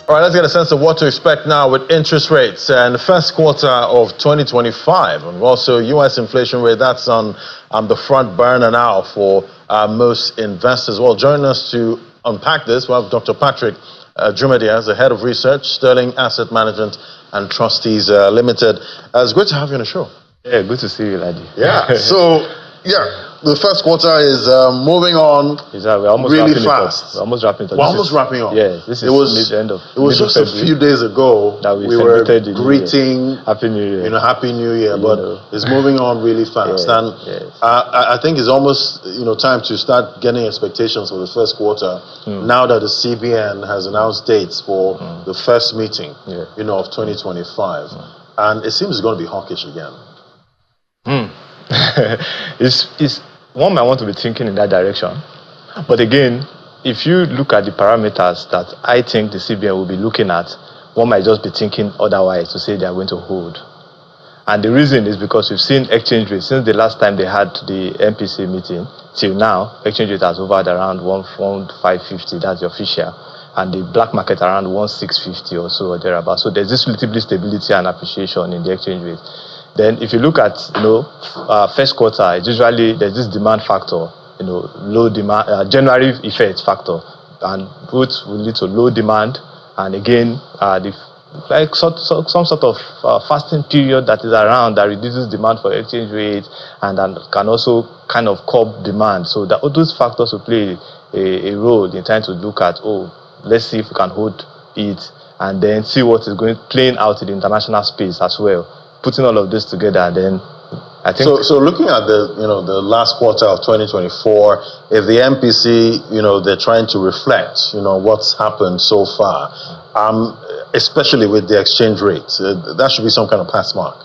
All right, let's get a sense of what to expect now with interest rates and the first quarter of 2025. And also U.S. inflation rate, that's on the front burner now for most investors. Well, joining us to unpack this, we have Dr. Patrick Drumadias, the head of research, Sterling Asset Management and Trustees Limited. It's great to have you on the show. Yeah, good to see you, Ladi. Yeah, so, the first quarter is moving on we're almost really fast. We're almost wrapping up. We're almost wrapping up. Yeah, this is the end of It was just a few days ago that we were greeting Happy New Year. Happy New Year, but it's moving on really fast. Yeah, And I think it's almost time to start getting expectations for the first quarter now that the CBN has announced dates for the first meeting of 2025. And it seems it's going to be hawkish again. It's one might want to be thinking in that direction, but again, if you look at the parameters that I think the CBN will be looking at, one might just be thinking otherwise to say they are going to hold. And the reason is because we've seen exchange rate since the last time they had the MPC meeting till now. Exchange rate has hovered around 1.550, that's the official, and the black market around 1.650 or so or thereabouts. So there's this relatively stability and appreciation in the exchange rate. Then if you look at, first quarter, usually there's this demand factor, low demand, January effect factor, and both will lead to low demand, and again, some sort of fasting period that is around that reduces demand for exchange rate and can also kind of curb demand. So that all those factors will play a role in trying to look at, let's see if we can hold it, and then see what is playing out in the international space as well. Putting all of this together, then I think. So looking at the last quarter of 2024, if the MPC, they're trying to reflect, what's happened so far, especially with the exchange rate, that should be some kind of pass mark.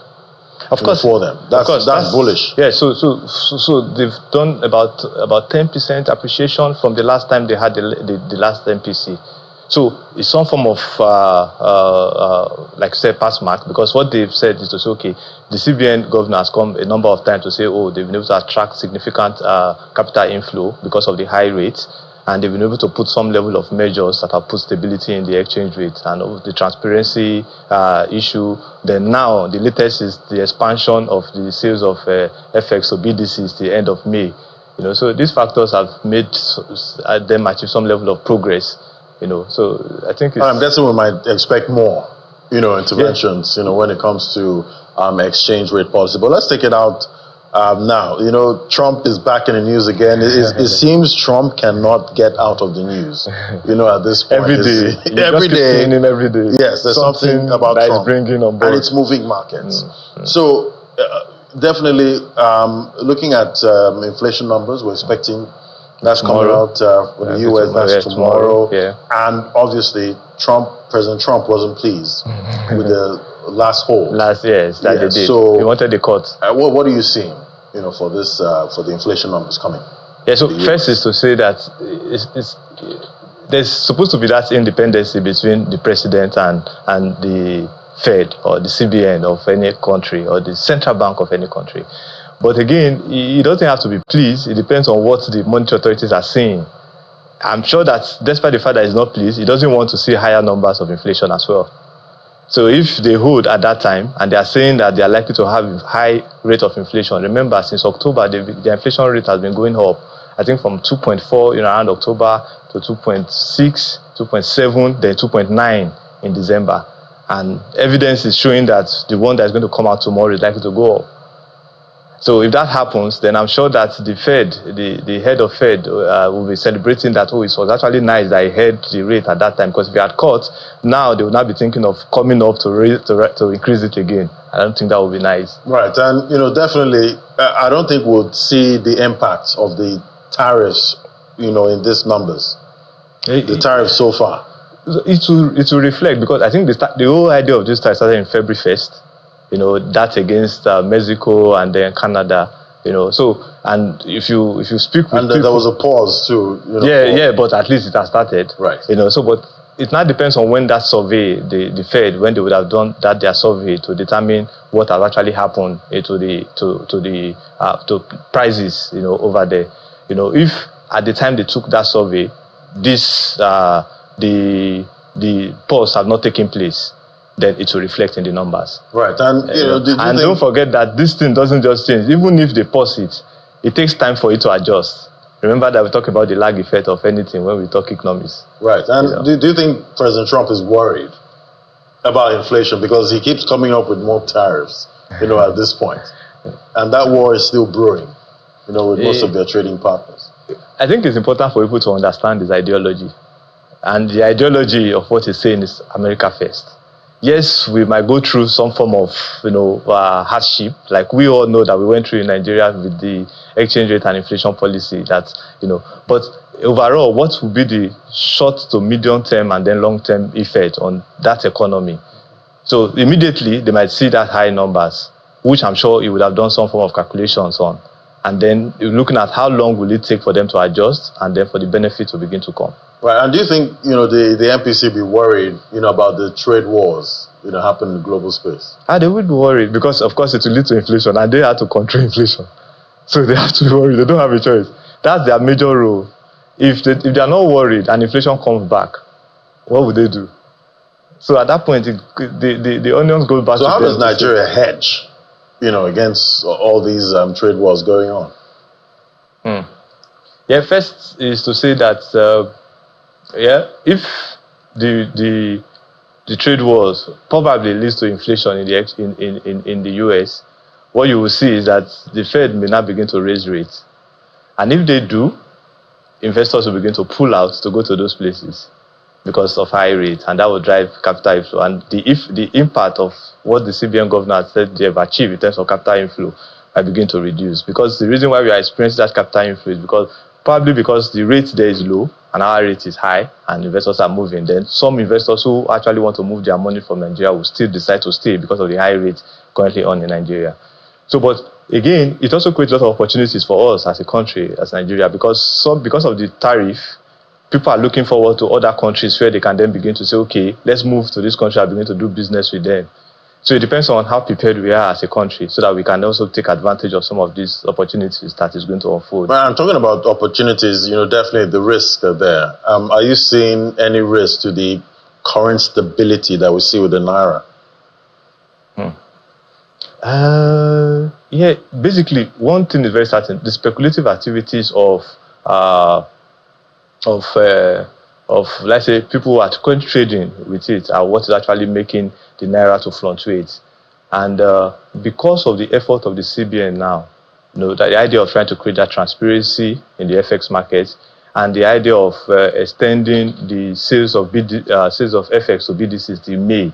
Of course, for them. That's bullish. Yeah. So they've done about 10% appreciation from the last time they had the last MPC. So it's some form of, pass mark, because what they've said is to say, okay, the CBN governor has come a number of times to say, they've been able to attract significant capital inflow because of the high rates, and they've been able to put some level of measures that have put stability in the exchange rate and the transparency issue. Then now the latest is the expansion of the sales of FX or BDCs the end of May. So these factors have made them achieve some level of progress. So I think I'm guessing we might expect more, interventions, when it comes to exchange rate policy. But let's take it out now. Trump is back in the news again. It seems Trump cannot get out of the news, at this point. Every day. Every day. Every day. Yes, there's something about that Trump. Is bringing on board. And it's moving markets. So definitely looking at inflation numbers, we're expecting that's tomorrow. Coming out with the US, that's tomorrow. Yeah. And obviously, President Trump wasn't pleased with the last hold. That they did. So he wanted the cut. What are you seeing, for this, for the inflation numbers coming? Yeah, so first is to say that there's supposed to be that independency between the president and the Fed or the CBN of any country or the central bank of any country. But again, he doesn't have to be pleased. It depends on what the monetary authorities are saying. I'm sure that despite the fact that he's not pleased, he doesn't want to see higher numbers of inflation as well. So if they hold at that time and they are saying that they are likely to have a high rate of inflation, remember since October, the inflation rate has been going up, I think from 2.4 around October to 2.6, 2.7, then 2.9 in December. And evidence is showing that the one that's going to come out tomorrow is likely to go up. So if that happens, then I'm sure that the Fed, the head of Fed, will be celebrating that, it was actually nice that he had the rate at that time, because if he had cut, now they would not be thinking of coming up to increase it again. I don't think that would be nice. Right, and definitely, I don't think we'll see the impact of the tariffs, in these numbers. The tariffs so far. It will reflect, because I think the whole idea of this tariff started in February 1st. That against Mexico and then Canada, So, and if you speak with and there was a pause too. But at least it has started. Right. So, but it now depends on when that survey, the Fed, when they would have done their survey to determine what has actually happened to prices, over there. If at the time they took that survey, the the pause have not taken place, then it will reflect in the numbers. Right, and don't forget that this thing doesn't just change. Even if they pause it, it takes time for it to adjust. Remember that we talk about the lag effect of anything when we talk economics. Right, and do you think President Trump is worried about inflation because he keeps coming up with more tariffs, at this point, and that war is still brewing, with most of their trading partners? I think it's important for people to understand his ideology, and the ideology of what he's saying is America first. Yes, we might go through some form of, hardship, like we all know that we went through in Nigeria with the exchange rate and inflation policy. That but overall, what will be the short to medium term and then long term effect on that economy? So immediately they might see that high numbers, which I'm sure he would have done some form of calculations on, and then you're looking at how long will it take for them to adjust, and then for the benefit to begin to come. Right, and do you think the MPC be worried about the trade wars happening in the global space? They would be worried because of course it will lead to inflation, and they have to control inflation, so they have to be worried. They don't have a choice. That's their major role. If they are not worried and inflation comes back, what would they do? So at that point, the onions go back. So how does Nigeria hedge, against all these trade wars going on? Yeah, first is to say that if the trade wars probably leads to inflation in the US, what you will see is that the Fed may not begin to raise rates, and if they do, investors will begin to pull out to go to those places because of high rates, and that will drive capital inflow. And the impact of what the CBN governor has said they have achieved in terms of capital inflow might begin to reduce, because the reason why we are experiencing that capital inflow is probably because the rate there is low and our rate is high and investors are moving. Then some investors who actually want to move their money from Nigeria will still decide to stay because of the high rate currently on in Nigeria. So, but again, it also creates a lot of opportunities for us as a country, as Nigeria, because of the tariff, people are looking forward to other countries where they can then begin to say, okay, let's move to this country and begin to do business with them. So it depends on how prepared we are as a country, so that we can also take advantage of some of these opportunities that is going to unfold. Well, I'm talking about opportunities, definitely the risks are there. Are you seeing any risk to the current stability that we see with the Naira? Yeah, basically, one thing is very certain: the speculative activities of let's say people who are currently trading with it are what is actually making the Naira to fluctuate. And because of the effort of the CBN now, that the idea of trying to create that transparency in the FX market, and the idea of extending the sales of FX to BDCs till May,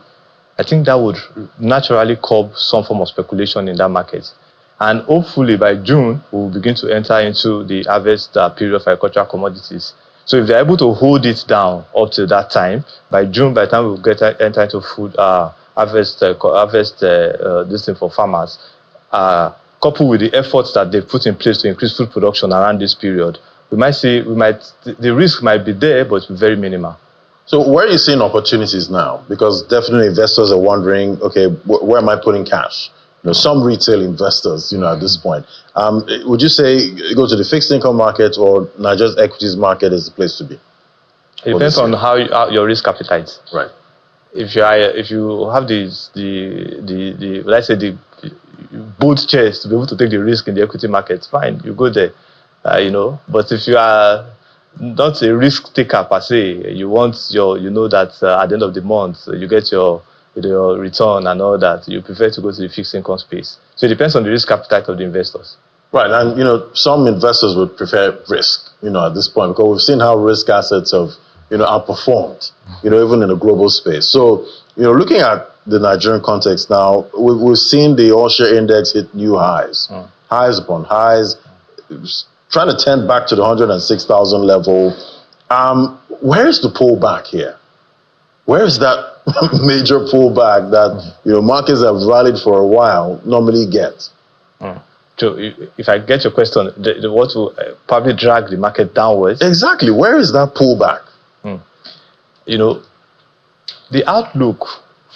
I think that would naturally curb some form of speculation in that market. And hopefully by June, we will begin to enter into the harvest period for agricultural commodities. So if they're able to hold it down up to that time, by June, by the time we'll enter into food harvest this thing for farmers, coupled with the efforts that they've put in place to increase food production around this period, the risk might be there, but very minimal. So where are you seeing opportunities now? Because definitely investors are wondering, okay, where am I putting cash? Some retail investors, at this point. Would you say go to the fixed income market or Nigeria's equities market is the place to be? It depends on how your risk appetite. Right. If you have let's say the bold chest to be able to take the risk in the equity market, fine, you go there. But if you are not a risk taker per se, you want that at the end of the month you get your return and all that, you prefer to go to the fixed income space. So it depends on the risk appetite of the investors. Right, and some investors would prefer risk, at this point, because we've seen how risk assets have, outperformed, even in the global space. So, looking at the Nigerian context now, we've seen the all-share index hit new highs, highs upon highs, trying to tend back to the 106,000 level. Where is the pullback here? Where is that major pullback that markets have rallied for a while normally get? So if I get your question, what will probably drag the market downwards? Exactly. Where is that pullback? The outlook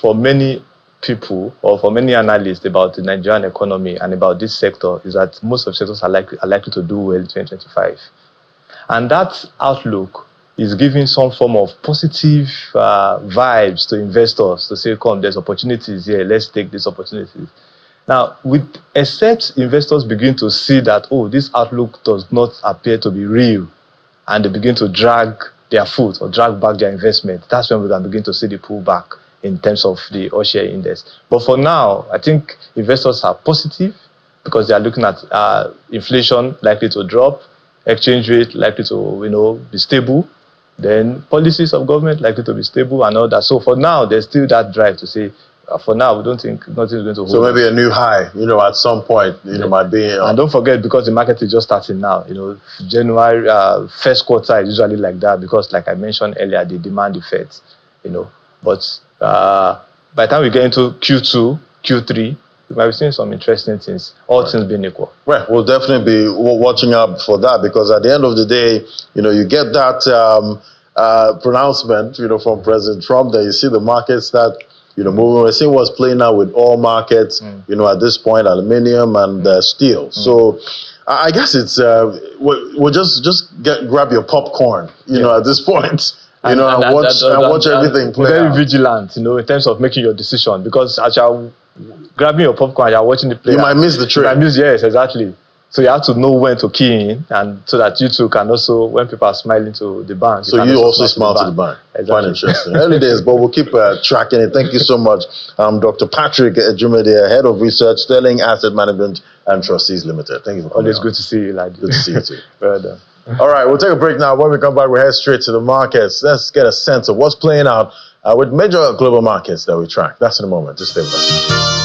for many people or for many analysts about the Nigerian economy and about this sector is that most of sectors are likely to do well in 2025. And that outlook is giving some form of positive vibes to investors to say, come, there's opportunities here, let's take these opportunities. Now, except investors begin to see that, oh, this outlook does not appear to be real, and they begin to drag their foot or drag back their investment, that's when we can begin to see the pullback in terms of the all-share index. But for now, I think investors are positive because they are looking at inflation likely to drop, exchange rate likely to be stable, then policies of government likely to be stable and all that. So for now, there's still that drive to say, for now, we don't think nothing is going to hold. So maybe a new high, at some point, might be. And don't forget, because the market is just starting now, January, first quarter is usually like that because, like I mentioned earlier, the demand effects, But by the time we get into Q2, Q3, we might be seeing some interesting things, all things being equal. Well, we'll definitely be watching out for that because at the end of the day, you get that pronouncement, from President Trump, that you see the markets start, moving. We're seeing what's playing out with all markets, at this point, aluminium and steel. So I guess it's, we'll just grab your popcorn, at this point. And watch everything play very out. Vigilant, in terms of making your decision, because as you're grabbing your popcorn, you're watching the play. You might miss the trade. Yes, exactly. So you have to know when to key in, and so that you too can also, when people are smiling to the bank, so you also smile to the bank. Exactly. Quite interesting. Early days, but we'll keep tracking it. Thank you so much, Dr. Patrick Jumede, Head of Research, Sterling Asset Management and Trustees Limited. Thank you for coming. Always good to see you, lad. Good to see you too. Well done. All right, we'll take a break now. When we come back, we'll head straight to the markets. Let's get a sense of what's playing out with major global markets that we track. That's in a moment. Just stay with us.